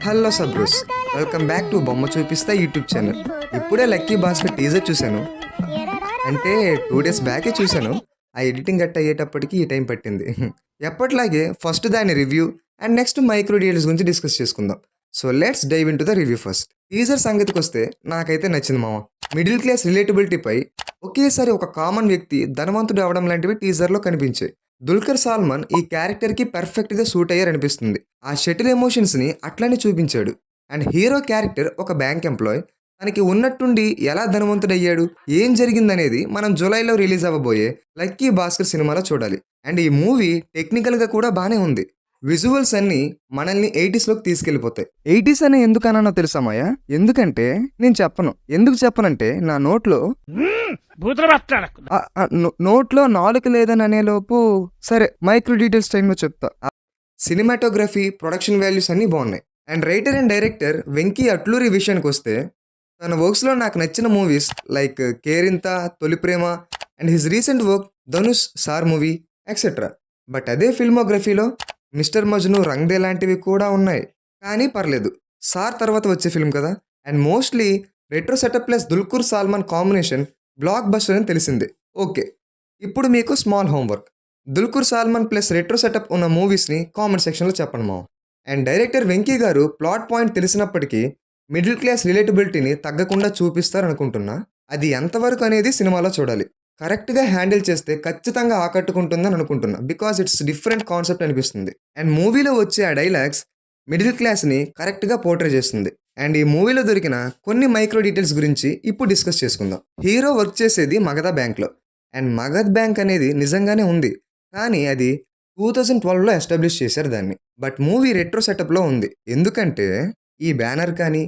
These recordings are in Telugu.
హలో సబ్రూస్, వెల్కమ్ బ్యాక్ టు బొమ్మ చూపిస్తా యూట్యూబ్ ఛానల్. ఇప్పుడే లక్కీ భాస్కర్ టీజర్ చూశాను. అంటే 2 days బ్యాకే చూశాను. ఆ ఎడిటింగ్ గట్ట అయ్యేటప్పటికి ఈ టైం పట్టింది. ఎప్పట్లాగే ఫస్ట్ దాని review and next micro details గురించి డిస్కస్ చేసుకుందాం. So let's dive into the review first. Teaser సంగతికి వస్తే నాకైతే నచ్చింది మామ. మిడిల్ క్లాస్ రిలేటబిలిటీపై ఒకేసారి ఒక కామన్ వ్యక్తి ధనవంతుడు అవడం లాంటివి టీజర్లో కనిపించాయి. దుల్కర్ సాల్మాన్ ఈ క్యారెక్టర్కి పర్ఫెక్ట్గా సూట్ అయ్యారనిపిస్తుంది. ఆ షటిల్ ఎమోషన్స్ని అట్లానే చూపించాడు. అండ్ హీరో క్యారెక్టర్ ఒక బ్యాంక్ ఎంప్లాయ్. తనకి ఉన్నట్టుండి ఎలా ధనవంతుడయ్యాడు, ఏం జరిగిందనేది మనం జూలైలో రిలీజ్ అవ్వబోయే లక్కీ భాస్కర్ సినిమాలో చూడాలి. అండ్ ఈ మూవీ టెక్నికల్గా కూడా బాగానే ఉంది. విజువల్స్ అన్నీ మనల్ని 80sలోకి తీసుకెళ్ళిపోతాయి. 80s అనే ఎందుకన్నా తెలుసామయ్య? ఎందుకంటే నేను చెప్పను. ఎందుకు చెప్పనంటే నా నోట్లో నాలుగు లేదని అనేలోపు సరే మైక్రో డీటెయిల్స్ టైంలో చెప్తా. సినిమాటోగ్రఫీ, ప్రొడక్షన్ వాల్యూస్ అన్నీ బాగున్నాయి. And writer and director Venky Atluri విషయానికి వస్తే తన వర్క్స్లో నాకు నచ్చిన movies like Kerintha, Tholi Prema and his recent work Dhanush, sir movie etcetera. But అదే ఫిల్మోగ్రఫీలో మిస్టర్ మజ్ను, రంగ్దే లాంటివి కూడా ఉన్నాయి. కానీ పర్లేదు, సార్ తర్వాత వచ్చే ఫిల్మ్ కదా. And mostly retro setup plus Dulquer Salmaan combination blockbuster అని తెలిసిందే. ఓకే, ఇప్పుడు మీకు small homework. Dulquer Salmaan plus retro setup ఉన్న మూవీస్ని కామెంట్ సెక్షన్లో చెప్పండి మావ. అండ్ డైరెక్టర్ వెంకీ గారు ప్లాట్ పాయింట్ తెలిసినప్పటికీ మిడిల్ క్లాస్ రిలేటబిలిటీని తగ్గకుండా చూపిస్తారనుకుంటున్నా. అది ఎంతవరకు అనేది సినిమాలో చూడాలి. కరెక్ట్గా హ్యాండిల్ చేస్తే ఖచ్చితంగా ఆకట్టుకుంటుందని అనుకుంటున్నా. బికాజ్ ఇట్స్ డిఫరెంట్ కాన్సెప్ట్ అనిపిస్తుంది. అండ్ మూవీలో వచ్చే ఆ డైలాగ్స్ మిడిల్ క్లాస్ని కరెక్ట్గా పోర్ట్రే చేస్తుంది. అండ్ ఈ మూవీలో దొరికిన కొన్ని మైక్రో డీటెయిల్స్ గురించి ఇప్పుడు డిస్కస్ చేసుకుందాం. హీరో వర్క్ చేసేది మగధ బ్యాంక్లో. అండ్ మగధ్ బ్యాంక్ అనేది నిజంగానే ఉంది, కానీ అది 2012లో ఎస్టాబ్లిష్ చేశారు దాన్ని. బట్ మూవీ రెట్రో సెటప్లో ఉంది. ఎందుకంటే ఈ బ్యానర్ కానీ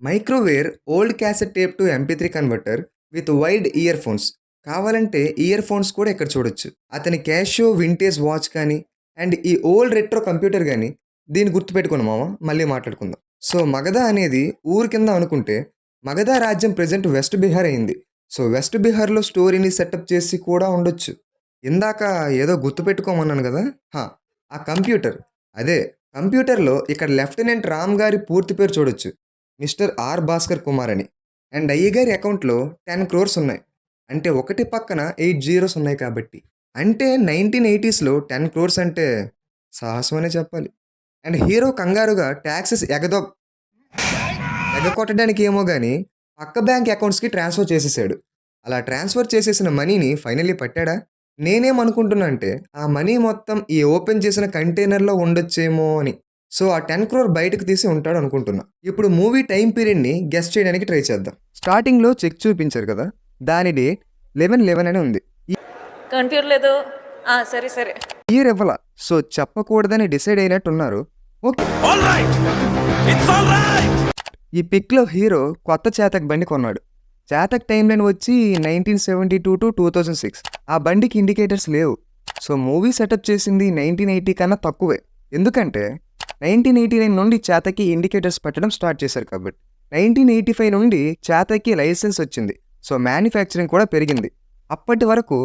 microwave, old cassette tape to MP3 converter with wide earphones. కావాలంటే ఇయర్ ఫోన్స్ కూడా ఇక్కడ చూడొచ్చు. అతని క్యాషియో వింటేజ్ వాచ్ కానీ అండ్ ఈ ఓల్డ్ రెట్రో కంప్యూటర్ కానీ దీన్ని గుర్తుపెట్టుకుని మామ, మళ్ళీ మాట్లాడుకుందాం. సో మగధ అనేది ఊరు కింద అనుకుంటే మగధ రాజ్యం ప్రజెంట్ వెస్ట్ బీహార్ అయింది. సో వెస్ట్ బీహార్లో స్టోరీని సెటప్ చేసి కూడా ఉండొచ్చు. ఇందాక ఏదో గుర్తుపెట్టుకోమన్నాను కదా, ఆ కంప్యూటర్. అదే కంప్యూటర్లో ఇక్కడ లెఫ్టినెంట్ రామ్ గారి పూర్తి పేరు చూడొచ్చు, మిస్టర్ ఆర్ భాస్కర్ కుమార్ అని. అండ్ అయ్య గారి అకౌంట్లో 10 crores ఉన్నాయి. అంటే ఒకటి పక్కన 8 zeros ఉన్నాయి కాబట్టి. అంటే 1980sలో 10 crores అంటే సాహసం అనే చెప్పాలి. అండ్ హీరో కంగారుగా ట్యాక్సెస్ ఎగకొట్టడానికి ఏమో కానీ పక్క బ్యాంక్ అకౌంట్స్కి ట్రాన్స్ఫర్ చేసేసాడు. అలా ట్రాన్స్ఫర్ చేసేసిన మనీని ఫైనల్లీ పట్టాడా? నేనేమనుకుంటున్నా అంటే ఆ మనీ మొత్తం ఈ ఓపెన్ చేసిన కంటైనర్లో ఉండొచ్చేమో అని. సో ఆ 10 crore బయటకు తీసి ఉంటాడు అనుకుంటున్నా. ఇప్పుడు మూవీ టైం పీరియడ్ని గెస్ట్ చేయడానికి ట్రై చేద్దాం. స్టార్టింగ్లో చెక్ చూపించారు కదా, దాని డేట్ 11/11 అని ఉంది. కన్ఫ్యూజ్ లేదు. సరే సరే, ఇయర్ ఇవ్వాల. సో చెప్పకూడదని డిసైడ్ అయినట్టున్నారు. ఓకే, ఈ పిక్లో హీరో కొత్త చేతక్ బండి కొన్నాడు. చేతక్ టైం లైన్ వచ్చి 1972 to 2006. ఆ బండికి ఇండికేటర్స్ లేవు. సో మూవీ సెటప్ చేసింది 1980 కన్నా తక్కువే. ఎందుకంటే 1989 నుండి చేతకి ఇండికేటర్స్ పెట్టడం స్టార్ట్ చేశారు కాబట్టి. 1985 నుండి చేతకి లైసెన్స్ వచ్చింది. సో మ్యానుఫ్యాక్చరింగ్ కూడా పెరిగింది. అప్పటి వరకు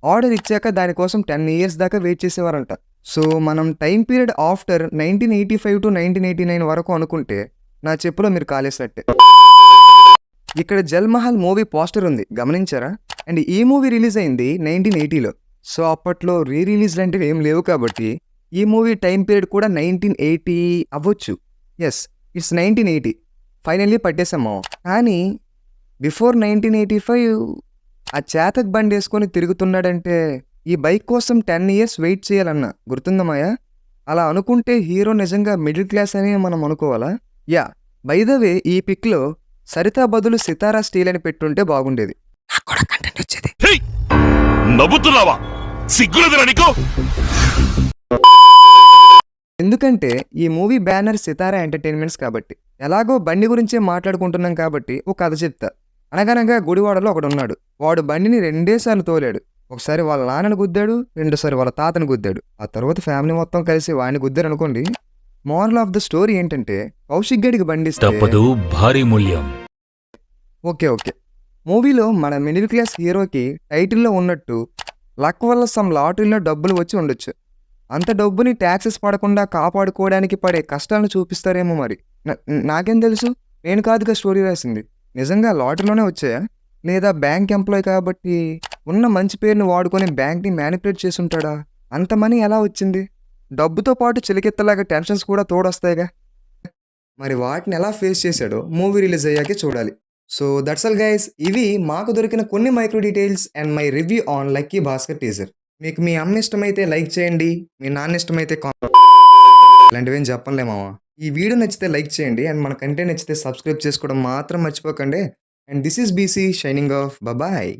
ఆర్డర్ ఇచ్చాక దానికోసం 10 years దాకా వెయిట్ చేసేవారంట. సో మనం టైం పీరియడ్ ఆఫ్టర్ 1985 to 1989 వరకు అనుకుంటే నా చెప్పులో మీరు కాలేసినట్టే. ఇక్కడ జల్మహల్ మూవీ పోస్టర్ ఉంది, గమనించారా? అండ్ ఈ మూవీ రిలీజ్ అయింది 1980లో. సో అప్పట్లో రిలీజ్ లాంటివి ఏం లేవు కాబట్టి ఈ మూవీ టైం పీరియడ్ కూడా 1980 అవ్వచ్చు. Yes, it's 1980. ఫైనల్లీ పట్టేసాము. కానీ బిఫోర్ 1985 ఆ చేతక్ బండి వేసుకొని తిరుగుతున్నాడంటే ఈ బైక్ కోసం 10 years వెయిట్ చేయాలన్న గుర్తుందమ్మాయ? అలా అనుకుంటే హీరో నిజంగా మిడిల్ క్లాస్ అని మనం అనుకోవాలా? యా, బై ద వే ఈ పిక్లో సరితా బదులు సితారా స్టీల్ అని పెట్టుంటే బాగుండేది. నాకు కూడా కంటెంట్ వచ్చేది. నవ్వుతున్నావా? సిగ్గులేదురా నీకు? ఎందుకంటే ఈ మూవీ బ్యానర్ సితారా ఎంటర్టైన్మెంట్స్ కాబట్టి. ఎలాగో బండి గురించే మాట్లాడుకుంటున్నాం కాబట్టి ఒక కథ చెప్తా. అనగనగా గుడివాడలో ఒకడున్నాడు. వాడు బండిని 2 సార్లు తోలాడు. ఒకసారి వాళ్ళ నాన్నని గుద్దాడు, 2సారి వాళ్ళ తాతని గుద్దాడు. ఆ తర్వాత ఫ్యామిలీ మొత్తం కలిసి వాడిని గుద్దారు అనుకోండి. మోరల్ ఆఫ్ ద స్టోరీ ఏంటంటే కౌశిక్ గడికి బండి తప్పదు, భారీ మూల్యం. ఓకే, మూవీలో మన మిడిల్ క్లాస్ హీరోకి టైటిల్లో ఉన్నట్టు లక్ వల్ల సమ్ లాటరీలో డబ్బులు వచ్చి ఉండొచ్చు. అంత డబ్బుని ట్యాక్సెస్ పడకుండా కాపాడుకోవడానికి పడే కష్టాలను చూపిస్తారేమో మరి. నాకేం తెలుసు? నేను కాదుగా స్టోరీ రాసింది. నిజంగా లాటరీలోనే వచ్చాయా? లేదా బ్యాంక్ ఎంప్లాయ్ కాబట్టి ఉన్న మంచి పేరుని వాడుకొని బ్యాంక్‌ని మ్యానిపులేట్ చేసుంటాడా? అంత మనీ ఎలా వచ్చింది? డబ్బుతో పాటు చిలికెత్తలాగా టెన్షన్స్ కూడా తోడొస్తాయిగా. మరి వాటిని ఎలా ఫేస్ చేశాడో మూవీ రిలీజ్ అయ్యాకే చూడాలి. So that's all guys. ఇవి మాకు దొరికిన కొన్ని micro details and my review on lucky Bhaskar teaser. మీకు మీ అమ్మ ఇష్టమైతే లైక్ చేయండి, మీ నాన్న ఇష్టమైతే ఇలాంటివేం చెప్పనులే మామ. ఈ వీడియో నచ్చితే లైక్ చేయండి అండ్ మన కంటెంట్ నచ్చితే సబ్స్క్రైబ్ చేసుకోవడం మాత్రం మర్చిపోకండి. And this is BC shining off. Bye.